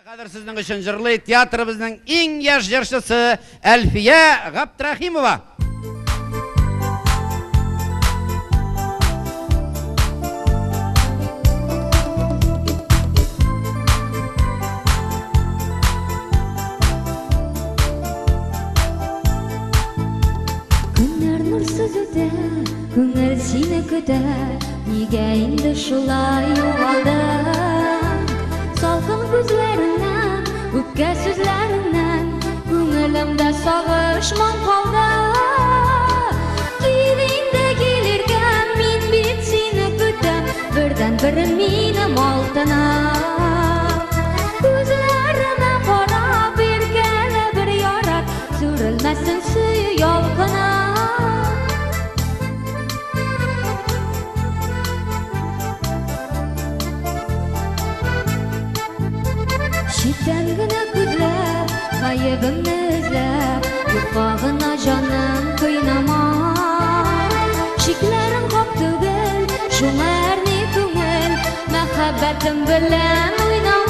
Хәзер сезнең өчен җырлый театрыбызның иң яшь җырчысы Әлфия Габдрахимова. Günler nursuz öte, күңел сине көтә, нигә инде шулай югалдың? Салкын күзләреннән, үпкә сүзләреннән, күңелемдә сагыш моң калды. Кил инде килергә, мин бит сине көтәм, бердән-бер минем алтыным. Күзләренә карап, иркәле бер ярат, сүрелмәсен сөю ялкыным. Читтән генә күзләп, гаебемне эзләп, юкка гына җаным кыйнама. Шикләрем хак түгел, шуңа әрни күңел, мәхәббәтем белән уйнама.